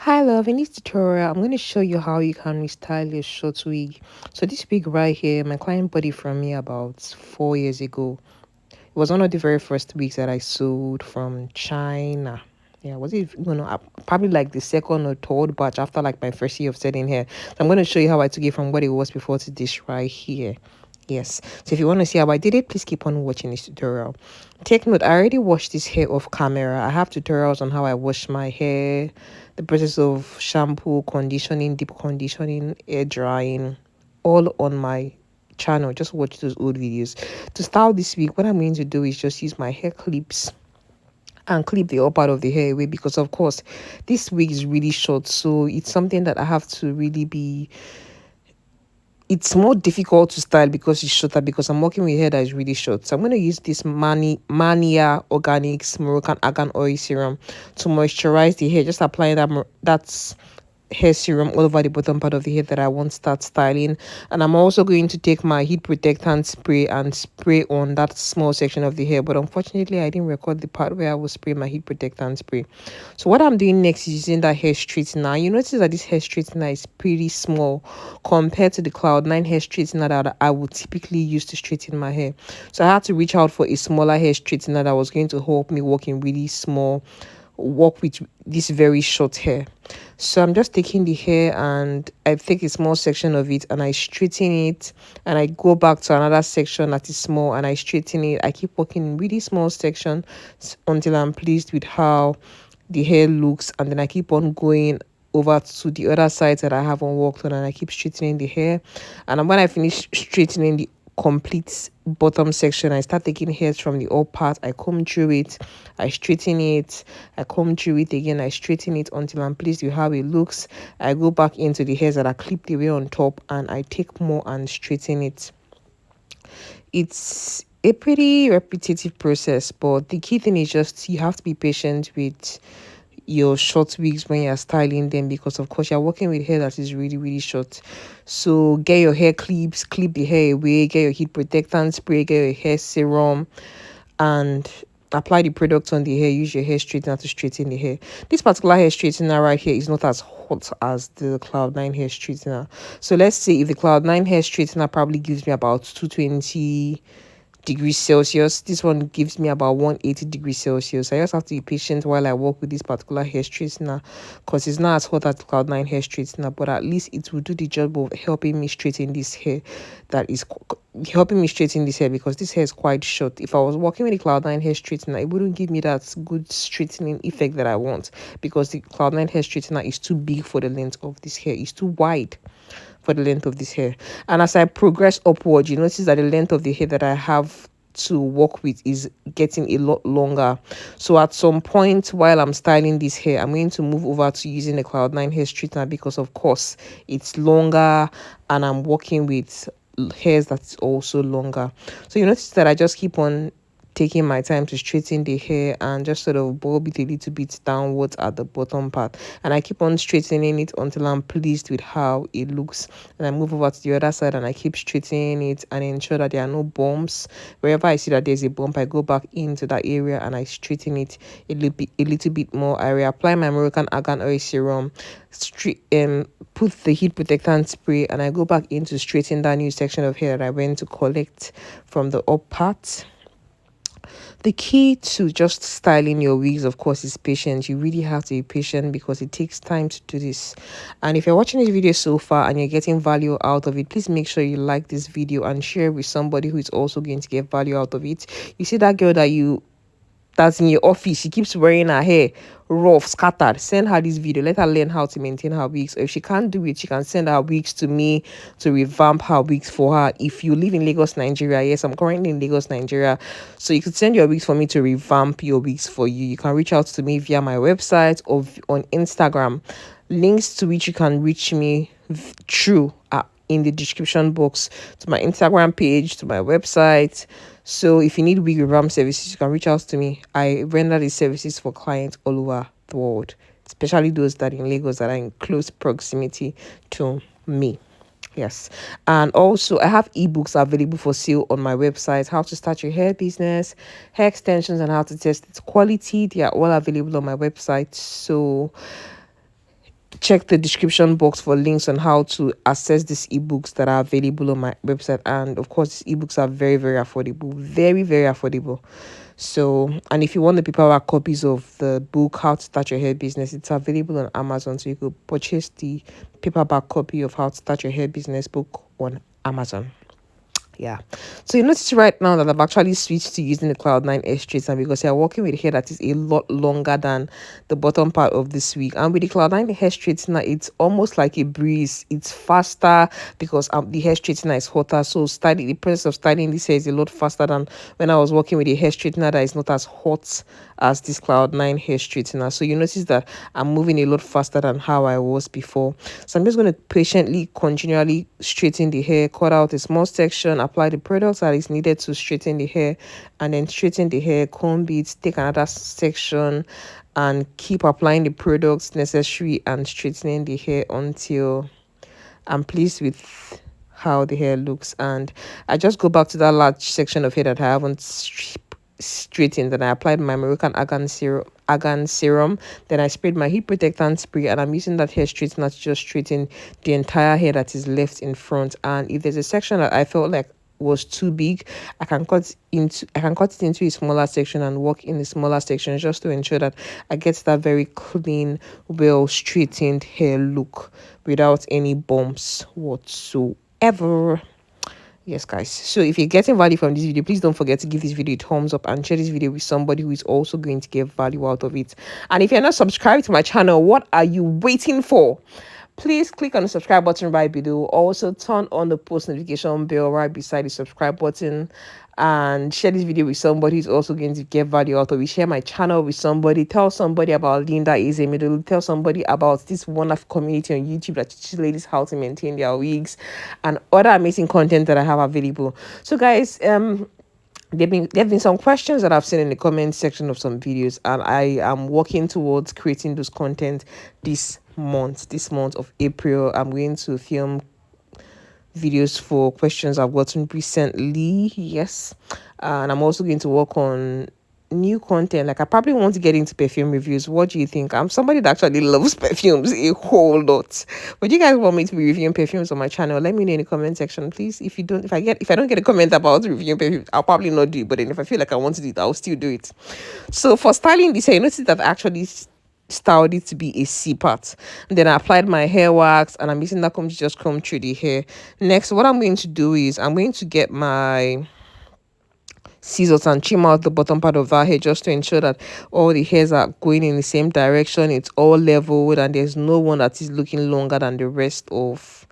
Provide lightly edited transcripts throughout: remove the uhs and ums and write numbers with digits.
Hi love, in this tutorial I'm going to show you how you can restyle your short wig. So this wig right here, my client bought it from me about 4 years ago. It was one of the very first wigs that I sold from China. Yeah, was it, probably like the second or third batch after like my first year of selling here. So I'm going to show you how I took it from what it was before to this right here. Yes. So if you want to see how I did it, please keep on watching this tutorial. Take note, I already washed this hair off camera. I have tutorials on how I wash my hair, the process of shampoo, conditioning, deep conditioning, air drying, all on my channel. Just watch those old videos. To style this week, what I'm going to do is just use my hair clips and clip the upper part of the hair away, because of course this wig is really short, so it's something that I have to really be, it's more difficult to style because it's shorter, because I'm working with hair that is really short. So I'm going to use this Mania Organics Moroccan Argan Oil Serum to moisturize the hair. Just applying that's hair serum all over the bottom part of the hair that I want to start styling. And I'm also going to take my heat protectant spray and spray on that small section of the hair, but unfortunately I didn't record the part where I will spray my heat protectant spray. So what I'm doing next is using that hair straightener. You notice that this hair straightener is pretty small compared to the Cloud9 hair straightener that I would typically use to straighten my hair. So I had to reach out for a smaller hair straightener that was going to help me work in really small, work with this very short hair. So I'm just taking the hair and I take a small section of it and I straighten it, and I go back to another section that is small and I straighten it. I keep working in really small sections until I'm pleased with how the hair looks, and then I keep on going over to the other sides that I haven't worked on, and I keep straightening the hair. And when I finish straightening the complete bottom section, I start taking hairs from the up part, I comb through it, I straighten it, I comb through it again, I straighten it until I'm pleased with how it looks. I go back into the hairs that are clipped away on top and I take more and straighten it. It's a pretty repetitive process, but the key thing is just you have to be patient with your short wigs when you're styling them, because of course you're working with hair that is really really short. So get your hair clips, clip the hair away, get your heat protectant spray, get your hair serum, and apply the product on the hair. Use your hair straightener to straighten the hair. This particular hair straightener right here is not as hot as the Cloud9 hair straightener. So let's say if the Cloud9 hair straightener probably gives me about 220 degrees Celsius, this one gives me about 180 degrees Celsius. I just have to be patient while I work with this particular hair straightener, because it's not as hot as the Cloud9 hair straightener, but at least it will do the job of helping me straighten this hair that is helping me straighten this hair, because this hair is quite short. If I was working with the Cloud9 hair straightener, it wouldn't give me that good straightening effect that I want, because the Cloud9 hair straightener is too big for the length of this hair, it's too wide for the length of this hair. And as I progress upward, you notice that the length of the hair that I have to work with is getting a lot longer. So at some point while I'm styling this hair, I'm going to move over to using the Cloud9 hair straightener, because of course it's longer and I'm working with hairs that's also longer. So you notice that I just keep on taking my time to straighten the hair and just sort of bulb it a little bit downwards at the bottom part, and I keep on straightening it until I'm pleased with how it looks. And I move over to the other side and I keep straightening it and ensure that there are no bumps. Wherever I see that there's a bump, I go back into that area and I straighten it a little bit more. I reapply my Moroccan Argan Oil Serum, put the heat protectant spray, and I go back in to straighten that new section of hair that I went to collect from the up part. The key to just styling your wigs, of course, is patience. You really have to be patient because it takes time to do this. And if you're watching this video so far and you're getting value out of it, please make sure you like this video and share with somebody who is also going to get value out of it. You see that girl that's in your office, she keeps wearing her hair rough, scattered. Send her this video, let her learn how to maintain her wigs. If she can't do it, she can send her wigs to me to revamp her wigs for her. If you live in Lagos, Nigeria, yes, I'm currently in Lagos, Nigeria, so you could send your wigs for me to revamp your wigs for you. You can reach out to me via my website or on Instagram, links to which you can reach me through in the description box, to my Instagram page, to my website. So if you need wig revamp services, you can reach out to me. I render these services for clients all over the world, especially those that are in Lagos that are in close proximity to me. Yes. And also I have ebooks available for sale on my website: how to start your hair business, hair extensions, and how to test its quality. They are all available on my website. So check the description box for links on how to access these ebooks that are available on my website. And of course, these ebooks are very, very affordable, very, very affordable. So, and if you want the paperback copies of the book How to Start Your Hair Business, it's available on Amazon, so you could purchase the paperback copy of How to Start Your Hair Business book on Amazon. Yeah, so you notice right now that I've actually switched to using the Cloud9 S-Traits, and because you're working with hair that is a lot longer than the bottom part of this wig, and with the Cloud9 hair straightener, it's almost like a breeze. It's faster because the hair straightener is hotter, so styling, the process of styling this hair is a lot faster than when I was working with a hair straightener that is not as hot as this Cloud9 hair straightener. So you notice that I'm moving a lot faster than how I was before. So I'm just going to patiently, continually straighten the hair, cut out a small section, apply the products that is needed to straighten the hair, and then straighten the hair, comb it, take another section, and keep applying the products necessary and straightening the hair until I'm pleased with how the hair looks. And I just go back to that large section of hair that I haven't straightened, and I applied my Moroccan argan serum, then I sprayed my heat protectant spray, and I'm using that hair straightener to just straighten the entire hair that is left in front. And if there's a section that I felt like was too big, I can cut it into a smaller section and work in the smaller section, just to ensure that I get that very clean, well straightened hair look without any bumps whatsoever. Yes, guys, so if you're getting value from this video, please don't forget to give this video a thumbs up and share this video with somebody who is also going to get value out of it. And if you're not subscribed to my channel, what are you waiting for? Please click on the subscribe button right below. Also turn on the post notification bell right beside the subscribe button, and share this video with somebody who's also going to get value out of it. Share my channel with somebody. Tell somebody about Linda Ezemiddle. Tell somebody about this wonderful community on YouTube that teaches ladies how to maintain their wigs and other amazing content that I have available. So guys, there have been some questions that I've seen in the comment section of some videos, and I am working towards creating those content this month of April. I'm going to film videos for questions I've gotten recently. Yes, and I'm also going to work on new content. Like, I probably want to get into perfume reviews. What do you think? I'm somebody that actually loves perfumes a whole lot. But you guys want me to be reviewing perfumes on my channel? Let me know in the comment section, please. If I don't get a comment about reviewing perfumes, I'll probably not do it. But then if I feel like I want to do it, I'll still do it. So for styling this hair, you notice that I actually styled it to be a C-part. Then I applied my hair wax, and I'm using that comb to just comb through the hair. Next, what I'm going to do is I'm going to get my scissors and trim out the bottom part of that hair, just to ensure that all the hairs are going in the same direction, it's all leveled, and there's no one that is looking longer than the rest of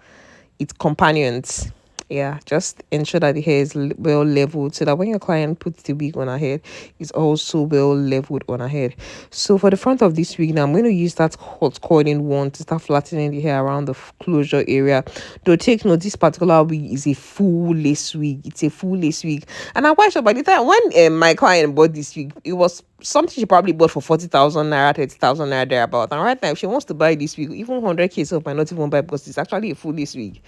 its companions. Yeah, just ensure that the hair is well leveled, so that when your client puts the wig on her head, it's also well leveled on her head. So for the front of this wig now, I'm going to use that hot coiling wand to start flattening the hair around the closure area. Though take note, this particular wig is a full lace wig. It's a full lace wig, and I'm quite sure by the time when my client bought this wig, it was something she probably bought for 40,000 naira, 30,000 naira thereabout. And right now, if she wants to buy this wig, even 100k, so might not even buy, because it's actually a full lace wig.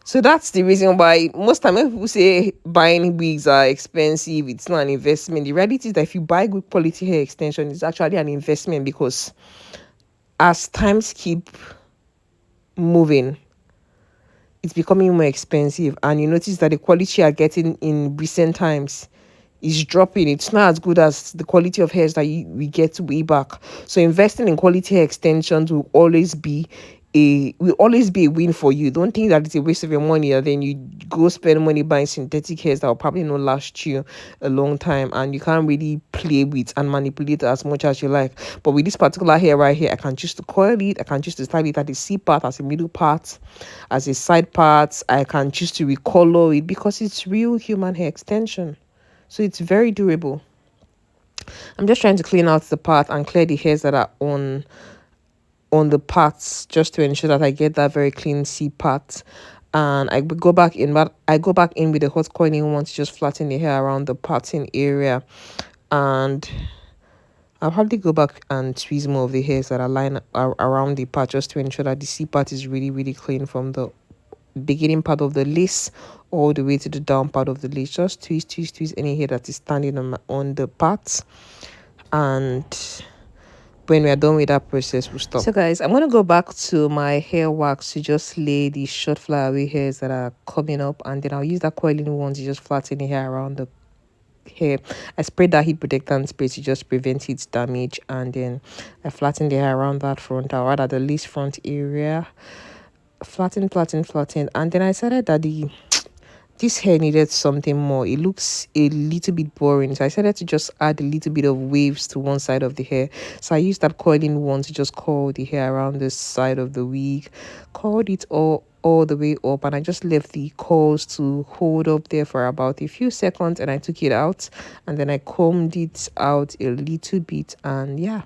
So that's the reason why most time when people say buying wigs are expensive, it's not an investment. The reality is that if you buy good quality hair extension, it's actually an investment, because as times keep moving, it's becoming more expensive, and you notice that the quality you're getting in recent times is dropping. It's not as good as the quality of hairs that we get way back. So investing in quality hair extensions will always be a win for you. Don't think that it's a waste of your money, and then you go spend money buying synthetic hairs that will probably not last you a long time, and you can't really play with and manipulate as much as you like. But with this particular hair right here, I can choose to coil it, I can choose to style it at a C part, as a middle part, as a side part. I can choose to recolor it, because it's real human hair extension, so it's very durable. I'm just trying to clean out the part and clear the hairs that are on the parts, just to ensure that I get that very clean C part. And I go back in with the hot coiling wand to just flatten the hair around the parting area. And I'll probably go back and tweeze more of the hairs that are lying around the part, just to ensure that the C part is really, really clean from the beginning part of the lace all the way to the down part of the lace. Just tweeze any hair that is standing on the parts. And when we are done with that process, we'll stop. So guys, I'm going to go back to my hair wax to just lay the short flyaway hairs that are coming up, and then I'll use that coiling one to just flatten the hair around the hair. I sprayed that heat protectant spray to just prevent heat damage, and then I flattened the hair around that front, or rather the least front area. Flatten, and then I decided that this hair needed something more. It looks a little bit boring, so I decided to just add a little bit of waves to one side of the hair. So I used that coiling one to just curl the hair around the side of the wig, curled it all the way up, and I just left the curls to hold up there for about a few seconds, and I took it out, and then I combed it out a little bit, and yeah,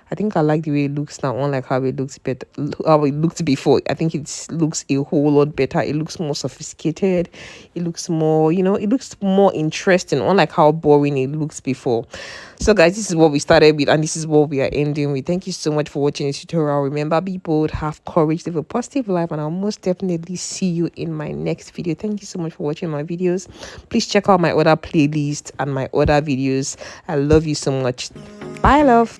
I think I like the way it looks now, unlike how it looks better, how it looked before. I think it looks a whole lot better. It looks more sophisticated. It looks more, it looks more interesting, unlike how boring it looks before. So guys, this is what we started with, and this is what we are ending with. Thank you so much for watching this tutorial. Remember, be bold, have courage, live a positive life, and I'll most definitely see you in my next video. Thank you so much for watching my videos. Please check out my other playlist and my other videos. I love you so much. Bye, love.